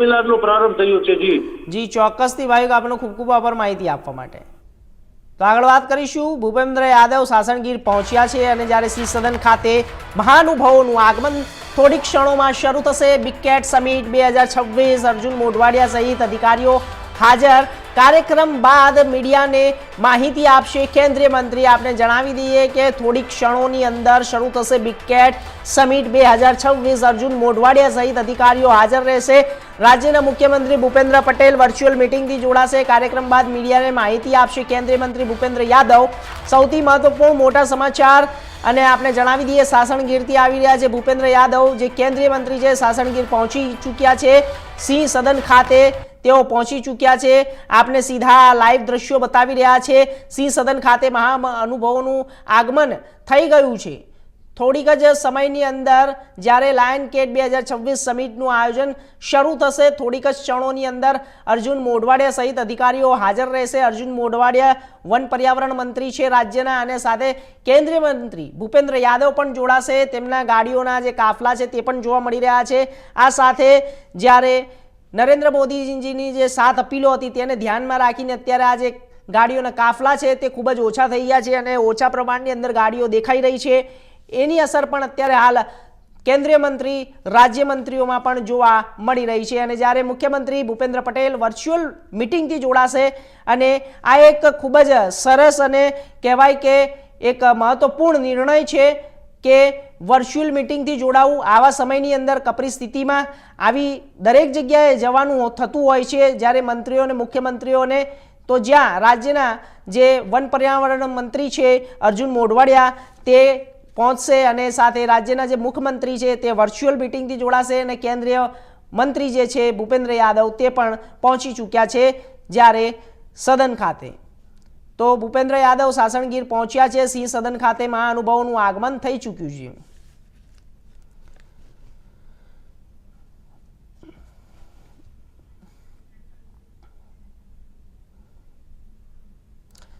સેમિનારનો પ્રારંભ થયો છે। જી ચોક્કસથી ભાઈ, આપનો ખૂબ ખૂબ આભાર માહિતી આપવા માટે। તો આગળ વાત કરીશું। ભૂપેન્દ્ર યાદવ સાસણગીર પહોંચ્યા છે અને જ્યારે શ્રી સદન ખાતે મહાનુભાવોનું આગમન થોડી ક્ષણોમાં શરૂ થશે। Big cat summit 2026 Arjun Modhwadia સહિત અધિકારીઓ હાજર। કાર્યક્રમ બાદ મીડિયાને માહિતી આપશે કેન્દ્રીય મંત્રી। આપને જણાવી દઈએ કે થોડી ક્ષણોની અંદર શરૂ થશે big cat summit 2026 Arjun Modhwadia સહિત અધિકારીઓ હાજર રહેશે। રાજ્યના મુખ્યમંત્રી ભૂપેન્દ્ર પટેલ વર્ચ્યુઅલ મીટિંગથી જોડાશે। કાર્યક્રમ બાદ મીડિયાને માહિતી આપશે કેન્દ્રીય મંત્રી ભૂપેન્દ્ર યાદવ। સૌથી મહત્વપૂર્ણ મોટા સમાચાર અને આપણે જણાવી દઈએ સાસણગીરથી આવી રહ્યા છે ભૂપેન્દ્ર યાદવ, જે કેન્દ્રીય મંત્રી છે સાસણગીર પહોંચી ચૂક્યા છે। સિંહ સદન ખાતે તેઓ પહોંચી ચૂક્યા છે। આપને સીધા લાઈવ દ્રશ્યો બતાવી રહ્યા છે। સિંહ સદન ખાતે મહાનુભાવોનું આગમન થઈ ગયું છે। થોડીક જ સમયની અંદર જ્યારે લાયન કેટ 2026 સમિટનું આયોજન શરૂ થશે, થોડીક જ ક્ષણોની અંદર અર્જુન મોઢવાડિયા સહિત અધિકારીઓ હાજર રહેશે। અર્જુન મોઢવાડિયા વન પર્યાવરણ મંત્રી છે રાજ્યના, અને સાથે કેન્દ્રીય મંત્રી ભૂપેન્દ્ર યાદવ પણ જોડાશે। તેમના ગાડીઓના જે કાફલા છે તે પણ જોવા મળી રહ્યા છે। આ સાથે જ્યારે નરેન્દ્ર મોદીજીની જે 7 અપીલો હતી તેને ધ્યાનમાં રાખીને અત્યારે આ જે ગાડીઓના કાફલા છે તે ખૂબ જ ઓછા થઈ ગયા છે અને ઓછા પ્રમાણની અંદર ગાડીઓ દેખાઈ રહી છે। એની અસર પણ અત્યારે હાલ કેન્દ્રીય મંત્રી રાજ્યમંત્રીઓમાં પણ જોવા મળી રહી છે। અને જ્યારે મુખ્યમંત્રી ભૂપેન્દ્ર પટેલ વર્ચ્યુઅલ મીટિંગથી જોડાશે અને આ એક ખૂબ જ સરસ અને કહેવાય કે એક મહત્વપૂર્ણ નિર્ણય છે કે વર્ચ્યુઅલ મીટિંગથી જોડાવું। આવા સમયની અંદર કપરી સ્થિતિમાં આવી દરેક જગ્યાએ જવાનું થતું હોય છે, જ્યારે મંત્રીઓને મુખ્યમંત્રીઓને તો જ્યાં રાજ્યના જે વન પર્યાવરણ મંત્રી છે અર્જુન મોઢવાડિયા તે પહોંચશે અને સાથે રાજ્યના જે મુખ્યમંત્રી છે તે વર્ચ્યુઅલ મીટિંગથી જોડાશે અને કેન્દ્રીય મંત્રી જે છે ભૂપેન્દ્ર યાદવ તે પણ પહોંચી ચૂક્યા છે જ્યારે સદન ખાતે। તો ભૂપેન્દ્ર યાદવ સાસણગીર પહોંચ્યા છે। સિંહ સદન ખાતે મહાનુભાવોનું આગમન થઈ ચૂક્યું છે।